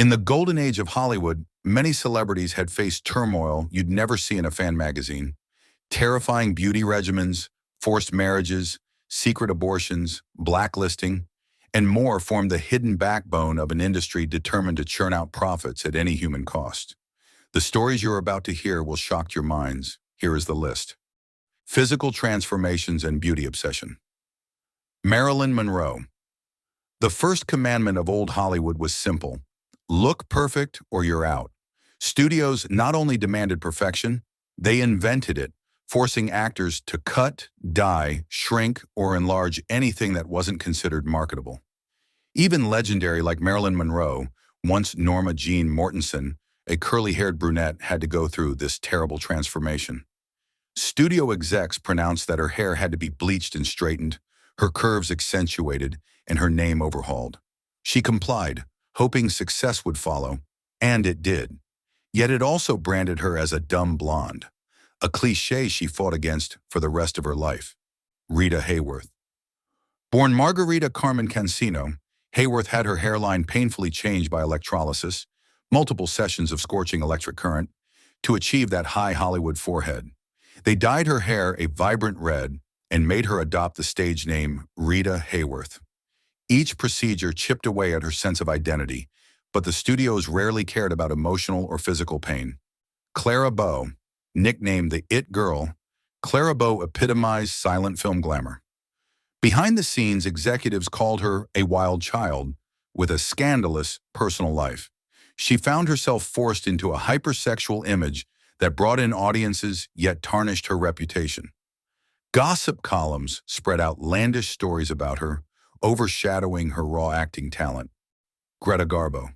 In the golden age of Hollywood, many celebrities had faced turmoil you'd never see in a fan magazine. Terrifying beauty regimens, forced marriages, secret abortions, blacklisting, and more formed the hidden backbone of an industry determined to churn out profits at any human cost. The stories you're about to hear will shock your minds. Here is the list. Physical transformations and beauty obsession. Marilyn Monroe. The first commandment of old Hollywood was simple: look perfect or you're out. Studios not only demanded perfection, they invented it, forcing actors to cut, dye, shrink, or enlarge anything that wasn't considered marketable. Even legendary like Marilyn Monroe, once Norma Jean Mortensen, a curly-haired brunette, had to go through this terrible transformation. Studio execs pronounced that her hair had to be bleached and straightened, her curves accentuated, and her name overhauled. She complied, hoping success would follow, and it did. Yet it also branded her as a dumb blonde, a cliché she fought against for the rest of her life. Rita Hayworth. Born Margarita Carmen Cancino, Hayworth had her hairline painfully changed by electrolysis, multiple sessions of scorching electric current, to achieve that high Hollywood forehead. They dyed her hair a vibrant red and made her adopt the stage name Rita Hayworth. Each procedure chipped away at her sense of identity, but the studios rarely cared about emotional or physical pain. Clara Bow, nicknamed the It Girl, Clara Bow epitomized silent film glamour. Behind the scenes, executives called her a wild child with a scandalous personal life. She found herself forced into a hypersexual image that brought in audiences yet tarnished her reputation. Gossip columns spread outlandish stories about her, overshadowing her raw acting talent. Greta Garbo.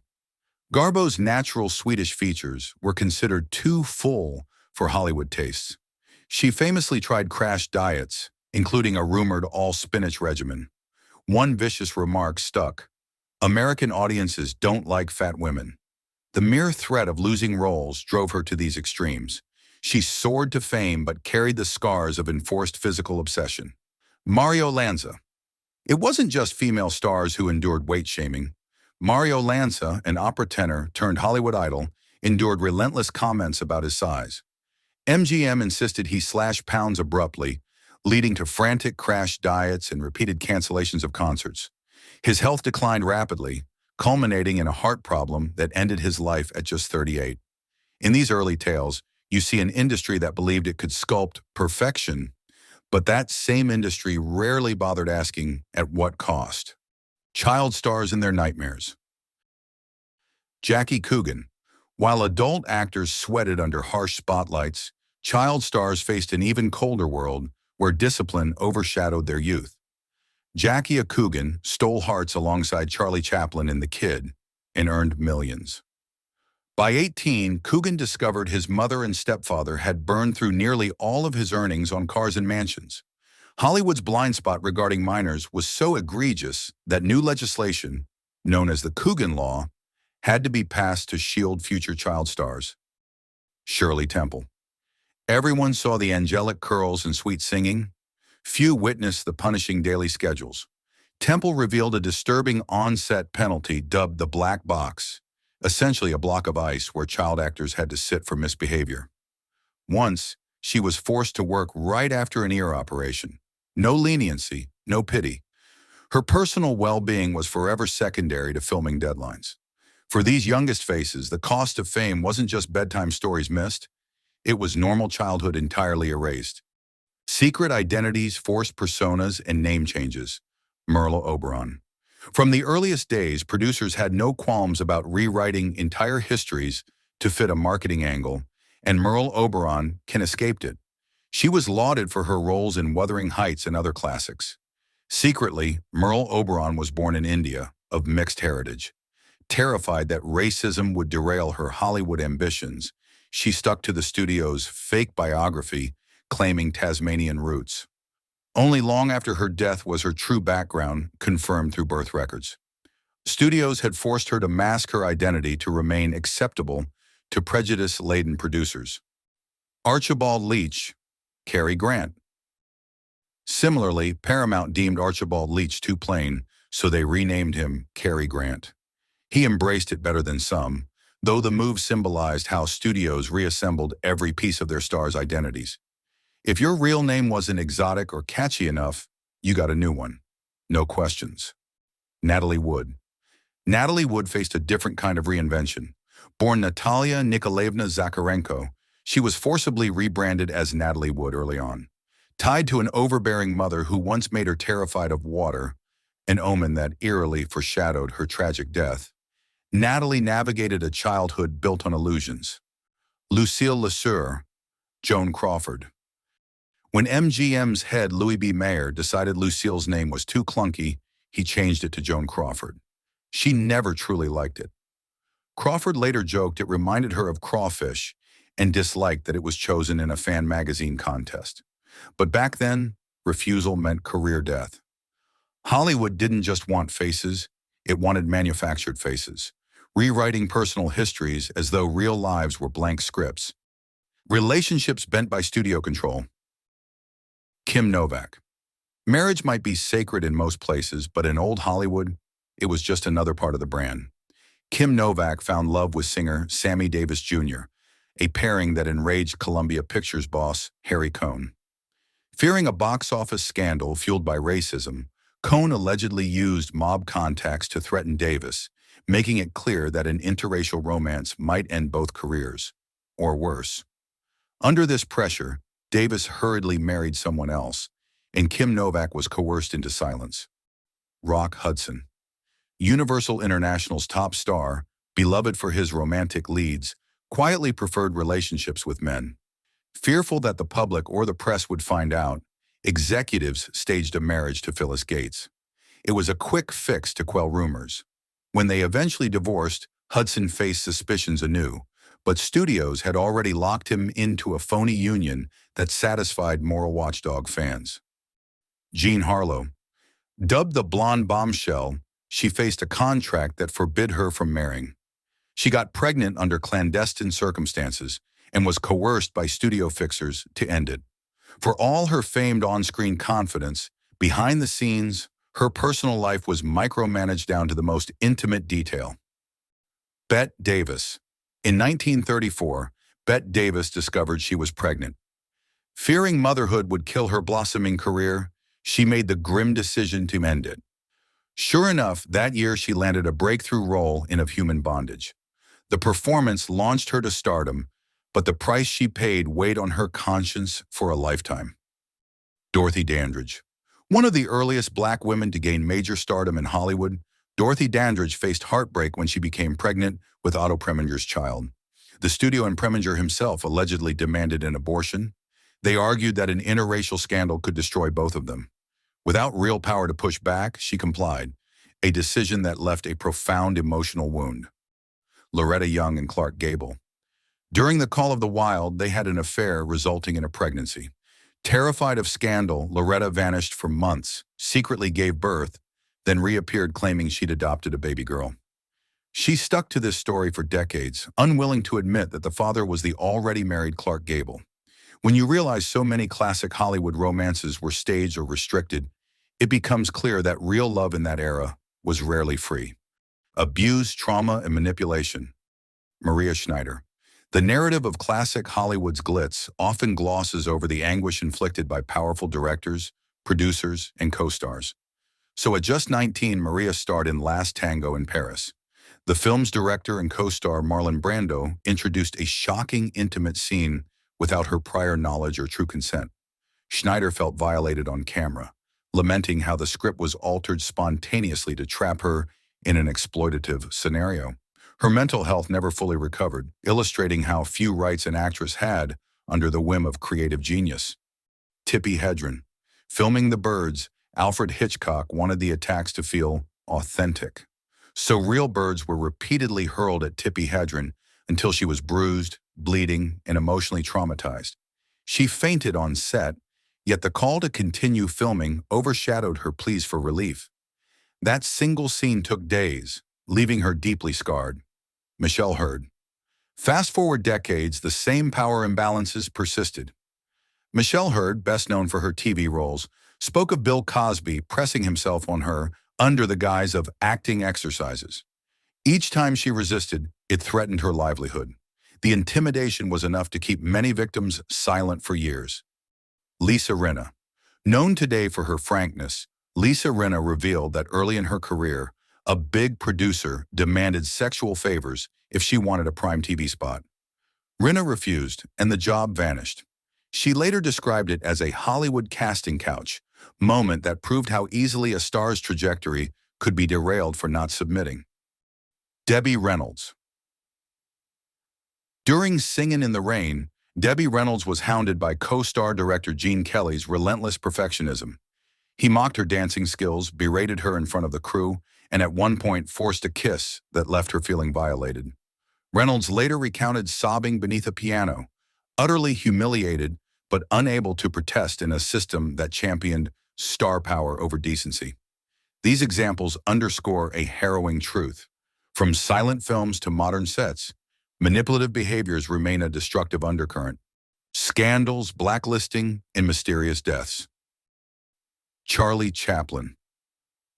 Garbo's natural Swedish features were considered too full for Hollywood tastes. She famously tried crash diets, including a rumored all-spinach regimen. One vicious remark stuck: American audiences don't like fat women. The mere threat of losing roles drove her to these extremes. She soared to fame but carried the scars of enforced physical obsession. Mario Lanza. It wasn't just female stars who endured weight shaming. Mario Lanza, an opera tenor turned Hollywood idol, endured relentless comments about his size. MGM insisted he slash pounds abruptly, leading to frantic crash diets and repeated cancellations of concerts. His health declined rapidly, culminating in a heart problem that ended his life at just 38. In these early tales, you see an industry that believed it could sculpt perfection, but that same industry rarely bothered asking at what cost. Child stars and their nightmares. Jackie Coogan. While adult actors sweated under harsh spotlights, child stars faced an even colder world where discipline overshadowed their youth. Jackie Coogan stole hearts alongside Charlie Chaplin in The Kid and earned millions. By 18, Coogan discovered his mother and stepfather had burned through nearly all of his earnings on cars and mansions. Hollywood's blind spot regarding minors was so egregious that new legislation, known as the Coogan Law, had to be passed to shield future child stars. Shirley Temple. Everyone saw the angelic curls and sweet singing. Few witnessed the punishing daily schedules. Temple revealed a disturbing on-set penalty dubbed the Black Box, essentially a block of ice where child actors had to sit for misbehavior. Once, she was forced to work right after an ear operation. No leniency, no pity. Her personal well-being was forever secondary to filming deadlines. For these youngest faces, the cost of fame wasn't just bedtime stories missed, it was normal childhood entirely erased. Secret identities, forced personas, and name changes. Merle Oberon. From the earliest days, producers had no qualms about rewriting entire histories to fit a marketing angle, and Merle Oberon escaped it. She was lauded for her roles in Wuthering Heights and other classics. Secretly, Merle Oberon was born in India, of mixed heritage. Terrified that racism would derail her Hollywood ambitions, she stuck to the studio's fake biography, claiming Tasmanian roots. Only long after her death was her true background confirmed through birth records. Studios had forced her to mask her identity to remain acceptable to prejudice-laden producers. Archibald Leach, Cary Grant. Similarly, Paramount deemed Archibald Leach too plain, so they renamed him Cary Grant. He embraced it better than some, though the move symbolized how studios reassembled every piece of their stars' identities. If your real name wasn't exotic or catchy enough, you got a new one. No questions. Natalie Wood. Natalie Wood faced a different kind of reinvention. Born Natalia Nikolaevna Zakharenko, she was forcibly rebranded as Natalie Wood early on. Tied to an overbearing mother who once made her terrified of water, an omen that eerily foreshadowed her tragic death, Natalie navigated a childhood built on illusions. Lucille Lesueur, Joan Crawford. When MGM's head Louis B. Mayer decided Lucille's name was too clunky, he changed it to Joan Crawford. She never truly liked it. Crawford later joked it reminded her of crawfish and disliked that it was chosen in a fan magazine contest. But back then, refusal meant career death. Hollywood didn't just want faces, it wanted manufactured faces, rewriting personal histories as though real lives were blank scripts. Relationships bent by studio control. Kim Novak. Marriage might be sacred in most places, but in old Hollywood, it was just another part of the brand. Kim Novak found love with singer Sammy Davis Jr., a pairing that enraged Columbia Pictures boss Harry Cohn. Fearing a box office scandal fueled by racism, Cohn allegedly used mob contacts to threaten Davis, making it clear that an interracial romance might end both careers, or worse. Under this pressure, Davis hurriedly married someone else, and Kim Novak was coerced into silence. Rock Hudson. Universal International's top star, beloved for his romantic leads, quietly preferred relationships with men. Fearful that the public or the press would find out, executives staged a marriage to Phyllis Gates. It was a quick fix to quell rumors. When they eventually divorced, Hudson faced suspicions anew, but studios had already locked him into a phony union that satisfied moral watchdog fans. Jean Harlow. Dubbed the blonde bombshell, she faced a contract that forbid her from marrying. She got pregnant under clandestine circumstances and was coerced by studio fixers to end it. For all her famed on-screen confidence, behind the scenes, her personal life was micromanaged down to the most intimate detail. Bette Davis. In 1934, Bette Davis discovered she was pregnant. Fearing motherhood would kill her blossoming career, she made the grim decision to end it. Sure enough, that year she landed a breakthrough role in Of Human Bondage. The performance launched her to stardom, but the price she paid weighed on her conscience for a lifetime. Dorothy Dandridge. One of the earliest black women to gain major stardom in Hollywood, Dorothy Dandridge faced heartbreak when she became pregnant with Otto Preminger's child. The studio and Preminger himself allegedly demanded an abortion. They argued that an interracial scandal could destroy both of them. Without real power to push back, she complied, a decision that left a profound emotional wound. Loretta Young and Clark Gable. During the Call of the Wild, they had an affair resulting in a pregnancy. Terrified of scandal, Loretta vanished for months, secretly gave birth, then reappeared claiming she'd adopted a baby girl. She stuck to this story for decades, unwilling to admit that the father was the already married Clark Gable. When you realize so many classic Hollywood romances were staged or restricted, it becomes clear that real love in that era was rarely free. Abuse, trauma, and manipulation. Maria Schneider. The narrative of classic Hollywood's glitz often glosses over the anguish inflicted by powerful directors, producers, and co-stars. So at just 19, Maria starred in Last Tango in Paris. The film's director and co-star Marlon Brando introduced a shocking, intimate scene without her prior knowledge or true consent. Schneider felt violated on camera, lamenting how the script was altered spontaneously to trap her in an exploitative scenario. Her mental health never fully recovered, illustrating how few rights an actress had under the whim of creative genius. Tippi Hedren. Filming The Birds, Alfred Hitchcock wanted the attacks to feel authentic. So real birds were repeatedly hurled at Tippi Hedren until she was bruised, bleeding, and emotionally traumatized. She fainted on set, yet the call to continue filming overshadowed her pleas for relief. That single scene took days, leaving her deeply scarred. Michelle Hurd. Fast forward decades, the same power imbalances persisted. Michelle Hurd, best known for her TV roles, spoke of Bill Cosby pressing himself on her under the guise of acting exercises. Each time she resisted, it threatened her livelihood. The intimidation was enough to keep many victims silent for years. Lisa Rinna. Known today for her frankness, Lisa Rinna revealed that early in her career, a big producer demanded sexual favors if she wanted a prime TV spot. Rinna refused, and the job vanished. She later described it as a Hollywood casting couch moment that proved how easily a star's trajectory could be derailed for not submitting. Debbie Reynolds. During Singin' in the Rain, Debbie Reynolds was hounded by co-star director Gene Kelly's relentless perfectionism. He mocked her dancing skills, berated her in front of the crew, and at one point forced a kiss that left her feeling violated. Reynolds later recounted sobbing beneath a piano, utterly humiliated but unable to protest in a system that championed star power over decency. These examples underscore a harrowing truth. From silent films to modern sets, manipulative behaviors remain a destructive undercurrent. Scandals, blacklisting, and mysterious deaths. Charlie Chaplin.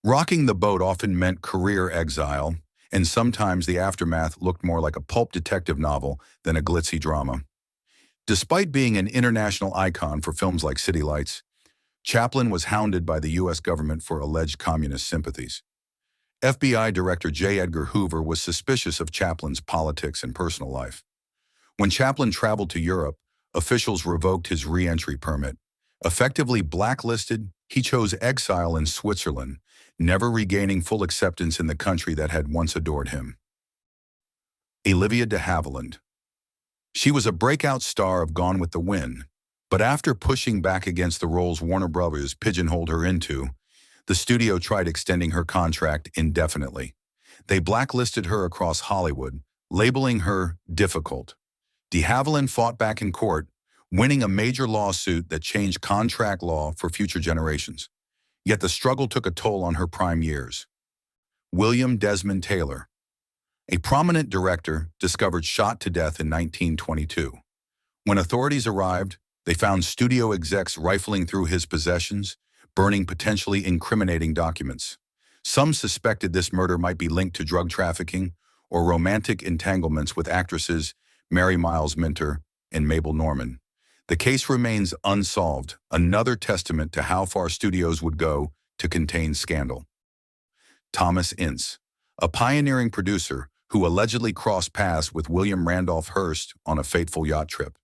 Rocking the boat often meant career exile, and sometimes the aftermath looked more like a pulp detective novel than a glitzy drama. Despite being an international icon for films like City Lights, Chaplin was hounded by the U.S. government for alleged communist sympathies. FBI Director J. Edgar Hoover was suspicious of Chaplin's politics and personal life. When Chaplin traveled to Europe, officials revoked his re-entry permit. Effectively blacklisted, he chose exile in Switzerland, never regaining full acceptance in the country that had once adored him. Olivia de Havilland. She was a breakout star of Gone with the Wind, but after pushing back against the roles Warner Brothers pigeonholed her into, the studio tried extending her contract indefinitely. They blacklisted her across Hollywood, labeling her difficult. De Havilland fought back in court, winning a major lawsuit that changed contract law for future generations. Yet the struggle took a toll on her prime years. William Desmond Taylor. A prominent director discovered shot to death in 1922. When authorities arrived, they found studio execs rifling through his possessions, burning potentially incriminating documents. Some suspected this murder might be linked to drug trafficking or romantic entanglements with actresses Mary Miles Minter and Mabel Normand. The case remains unsolved, another testament to how far studios would go to contain scandal. Thomas Ince, a pioneering producer who allegedly crossed paths with William Randolph Hearst on a fateful yacht trip.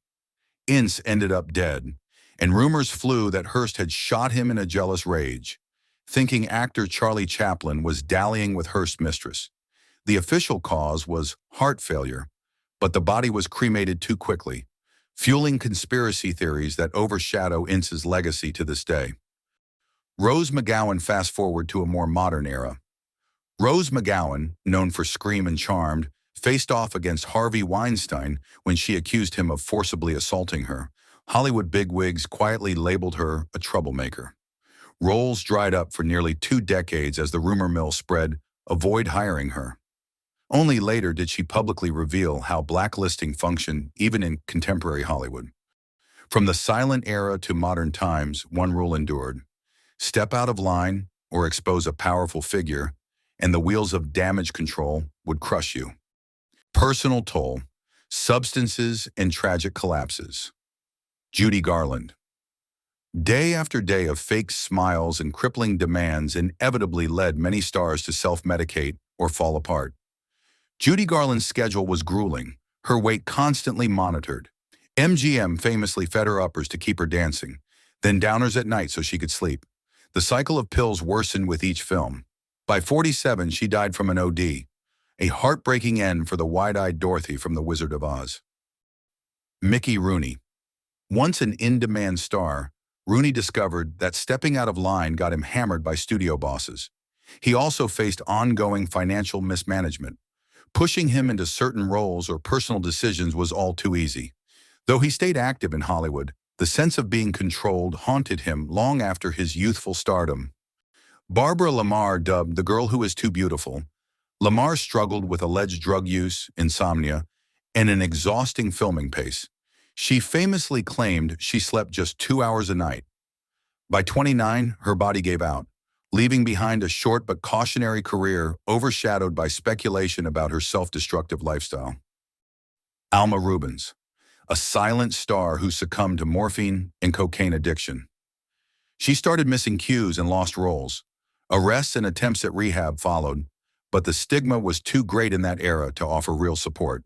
Ince ended up dead, and rumors flew that Hearst had shot him in a jealous rage, thinking actor Charlie Chaplin was dallying with Hearst's mistress. The official cause was heart failure, but the body was cremated too quickly, fueling conspiracy theories that overshadow Ince's legacy to this day. Rose McGowan. Fast forward to a more modern era. Rose McGowan, known for Scream and Charmed, faced off against Harvey Weinstein when she accused him of forcibly assaulting her. Hollywood bigwigs quietly labeled her a troublemaker. Roles dried up for nearly 2 decades as the rumor mill spread, avoid hiring her. Only later did she publicly reveal how blacklisting functioned even in contemporary Hollywood. From the silent era to modern times, one rule endured: step out of line or expose a powerful figure, and the wheels of damage control would crush you. Personal toll, substances, and tragic collapses. Judy Garland. Day after day of fake smiles and crippling demands inevitably led many stars to self-medicate or fall apart. Judy Garland's schedule was grueling, her weight constantly monitored. MGM famously fed her uppers to keep her dancing, then downers at night so she could sleep. The cycle of pills worsened with each film. By 47, she died from an OD, a heartbreaking end for the wide-eyed Dorothy from The Wizard of Oz. Mickey Rooney. Once an in-demand star, Rooney discovered that stepping out of line got him hammered by studio bosses. He also faced ongoing financial mismanagement. Pushing him into certain roles or personal decisions was all too easy. Though he stayed active in Hollywood, the sense of being controlled haunted him long after his youthful stardom. Barbara Lamar, dubbed the girl who is too beautiful, Lamar struggled with alleged drug use, insomnia, and an exhausting filming pace. She famously claimed she slept just 2 hours a night. By 29, her body gave out. leaving behind a short but cautionary career overshadowed by speculation about her self-destructive lifestyle. Alma Rubens, a silent star who succumbed to morphine and cocaine addiction. She started missing cues and lost roles. Arrests and attempts at rehab followed, but the stigma was too great in that era to offer real support.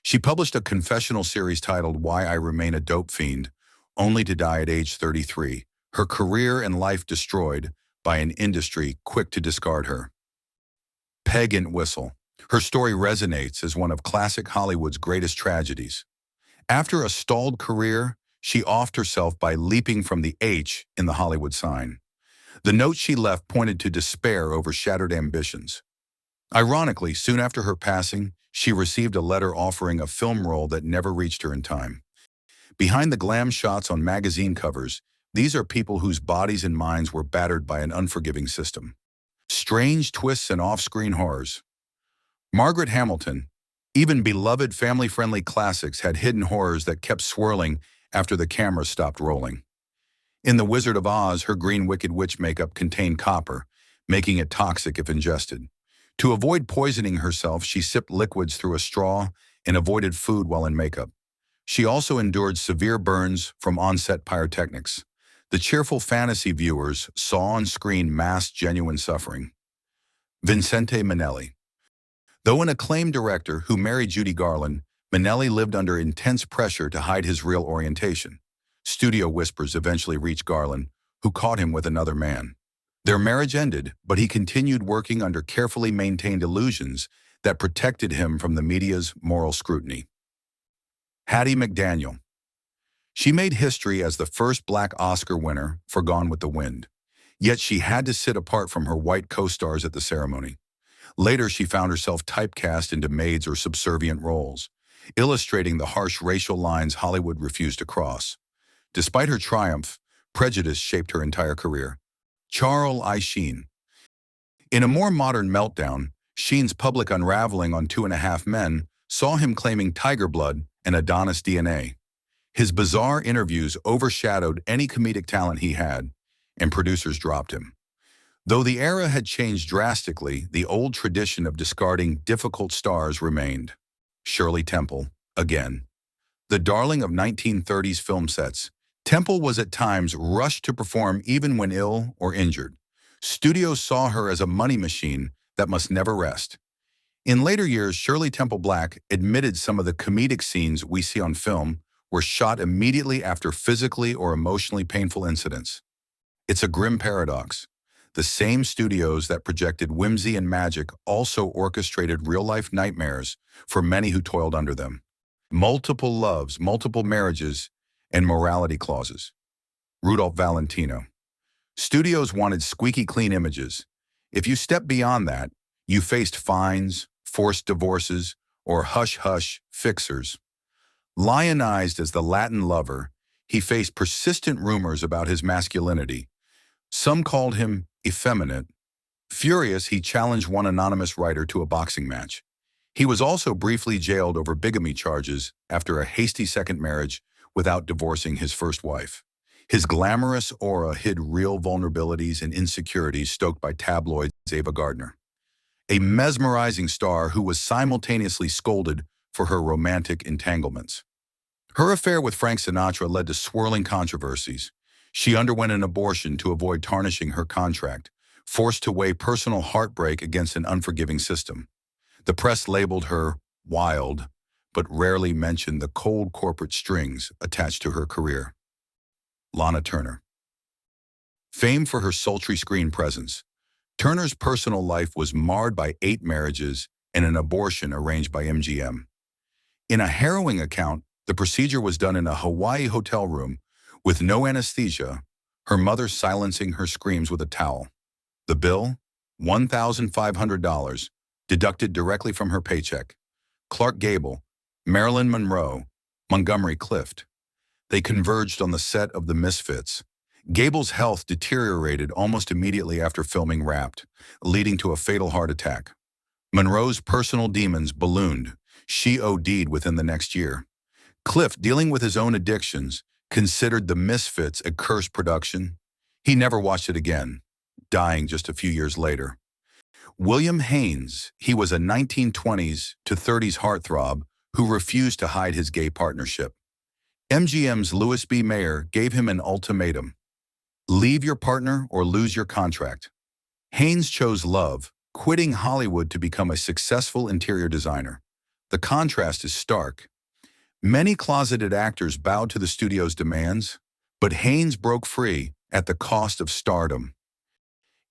She published a confessional series titled Why I Remain a Dope Fiend, only to die at age 33, her career and life destroyed by an industry quick to discard her. Peg Entwistle. Her story resonates as one of classic Hollywood's greatest tragedies. After a stalled career, she offed herself by leaping from the H in the Hollywood sign. The note she left pointed to despair over shattered ambitions. Ironically, soon after her passing, she received a letter offering a film role that never reached her in time. Behind the glam shots on magazine covers, these are people whose bodies and minds were battered by an unforgiving system. Strange twists and off-screen horrors. Margaret Hamilton. Even beloved family-friendly classics had hidden horrors that kept swirling after the camera stopped rolling. In The Wizard of Oz, her green Wicked Witch makeup contained copper, making it toxic if ingested. To avoid poisoning herself, she sipped liquids through a straw and avoided food while in makeup. She also endured severe burns from on-set pyrotechnics. The cheerful fantasy viewers saw on screen masked genuine suffering. Vincente Minnelli. Though an acclaimed director who married Judy Garland, Minnelli lived under intense pressure to hide his real orientation. Studio whispers eventually reached Garland, who caught him with another man. Their marriage ended, but he continued working under carefully maintained illusions that protected him from the media's moral scrutiny. Hattie McDaniel. She made history as the first Black Oscar winner for Gone with the Wind, yet she had to sit apart from her white co-stars at the ceremony. Later, she found herself typecast into maids or subservient roles, illustrating the harsh racial lines Hollywood refused to cross. Despite her triumph, prejudice shaped her entire career. Charles I. Sheen. In a more modern meltdown, Sheen's public unraveling on 2.5 Men saw him claiming tiger blood and Adonis DNA. His bizarre interviews overshadowed any comedic talent he had, and producers dropped him. Though the era had changed drastically, the old tradition of discarding difficult stars remained. Shirley Temple, again. The darling of 1930s film sets, Temple was at times rushed to perform even when ill or injured. Studios saw her as a money machine that must never rest. In later years, Shirley Temple Black admitted some of the comedic scenes we see on film were shot immediately after physically or emotionally painful incidents. It's a grim paradox. The same studios that projected whimsy and magic also orchestrated real-life nightmares for many who toiled under them. Multiple loves, multiple marriages, and morality clauses. Rudolph Valentino. Studios wanted squeaky clean images. If you stepped beyond that, you faced fines, forced divorces, or hush-hush fixers. Lionized as the Latin lover, he faced persistent rumors about his masculinity. Some called him effeminate. Furious, he challenged one anonymous writer to a boxing match. He was also briefly jailed over bigamy charges after a hasty second marriage without divorcing his first wife. His glamorous aura hid real vulnerabilities and insecurities stoked by tabloids. Ava Gardner, a mesmerizing star who was simultaneously scolded for her romantic entanglements. Her affair with Frank Sinatra led to swirling controversies. She underwent an abortion to avoid tarnishing her contract, forced to weigh personal heartbreak against an unforgiving system. The press labeled her wild, but rarely mentioned the cold corporate strings attached to her career. Lana Turner. Famed for her sultry screen presence, Turner's personal life was marred by 8 marriages and an abortion arranged by MGM. In a harrowing account, the procedure was done in a Hawaii hotel room with no anesthesia, her mother silencing her screams with a towel. The bill? $1,500, deducted directly from her paycheck. Clark Gable, Marilyn Monroe, Montgomery Clift. They converged on the set of The Misfits. Gable's health deteriorated almost immediately after filming Wrapped, leading to a fatal heart attack. Monroe's personal demons ballooned. She OD'd within the next year. Clift, dealing with his own addictions, considered The Misfits a cursed production. He never watched it again. dying just a few years later. William Haynes, he was a 1920s to 30s heartthrob who refused to hide his gay partnership. MGM's Louis B. Mayer gave him an ultimatum: leave your partner or lose your contract. Haynes chose love, quitting Hollywood to become a successful interior designer. The contrast is stark. Many closeted actors bowed to the studio's demands, but Haynes broke free at the cost of stardom.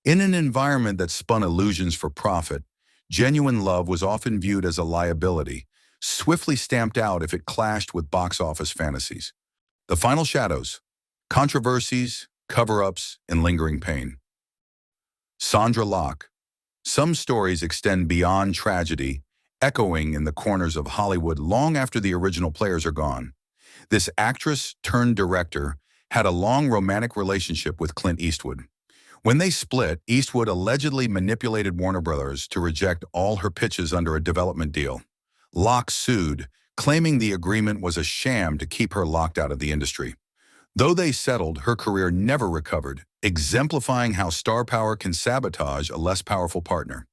In an environment that spun illusions for profit, genuine love was often viewed as a liability, swiftly stamped out if it clashed with box office fantasies. The final shadows: controversies, cover-ups, and lingering pain. Sandra Locke. Some stories extend beyond tragedy, echoing in the corners of Hollywood long after the original players are gone. This actress turned director had a long romantic relationship with Clint Eastwood. When they split, Eastwood allegedly manipulated Warner Brothers to reject all her pitches under a development deal. Locke sued, claiming the agreement was a sham to keep her locked out of the industry. Though they settled, her career never recovered, exemplifying how star power can sabotage a less powerful partner.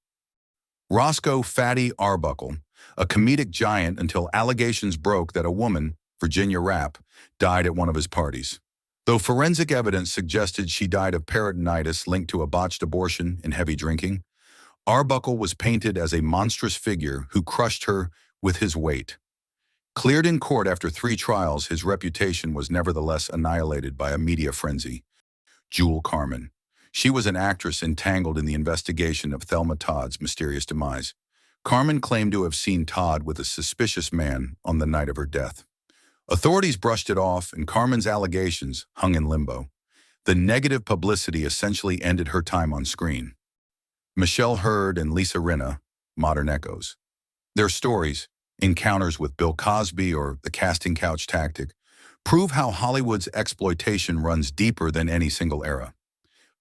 Roscoe "Fatty" Arbuckle, a comedic giant until allegations broke that a woman, Virginia Rapp, died at one of his parties. Though forensic evidence suggested she died of peritonitis linked to a botched abortion and heavy drinking, Arbuckle was painted as a monstrous figure who crushed her with his weight. Cleared in court after 3 trials, his reputation was nevertheless annihilated by a media frenzy. Jewel Carmen. She was an actress entangled in the investigation of Thelma Todd's mysterious demise. Carmen claimed to have seen Todd with a suspicious man on the night of her death. Authorities brushed it off, and Carmen's allegations hung in limbo. The negative publicity essentially ended her time on screen. Michelle Hurd and Lisa Rinna, modern echoes. Their stories, encounters with Bill Cosby or the casting couch tactic, prove how Hollywood's exploitation runs deeper than any single era.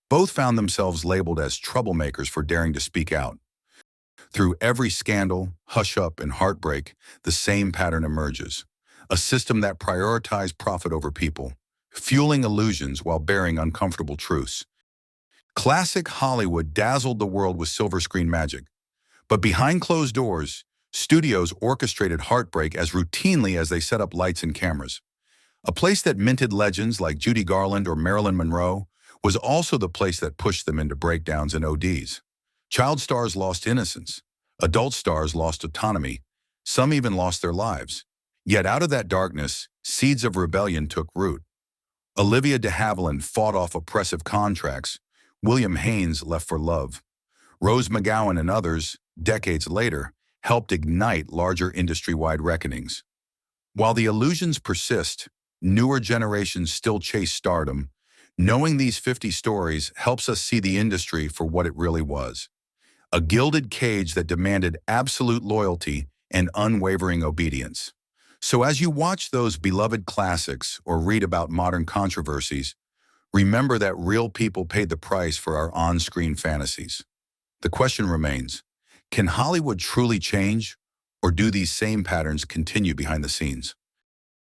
Both found themselves labeled as troublemakers for daring to speak out. Through every scandal, hush-up, and heartbreak, the same pattern emerges: a system that prioritized profit over people, fueling illusions while bearing uncomfortable truths. Classic Hollywood dazzled the world with silver screen magic, but behind closed doors, studios orchestrated heartbreak as routinely as they set up lights and cameras. A place that minted legends like Judy Garland or Marilyn Monroe was also the place that pushed them into breakdowns and ODs. Child stars lost innocence. Adult stars lost autonomy. Some even lost their lives. Yet out of that darkness, seeds of rebellion took root. Olivia de Havilland fought off oppressive contracts. William Haynes left for love. Rose McGowan and others, decades later, helped ignite larger industry-wide reckonings. While the illusions persist, newer generations still chase stardom. Knowing these 50 stories helps us see the industry for what it really was: a gilded cage that demanded absolute loyalty and unwavering obedience. So as you watch those beloved classics or read about modern controversies, remember that real people paid the price for our on-screen fantasies. The question remains: can Hollywood truly change, or do these same patterns continue behind the scenes?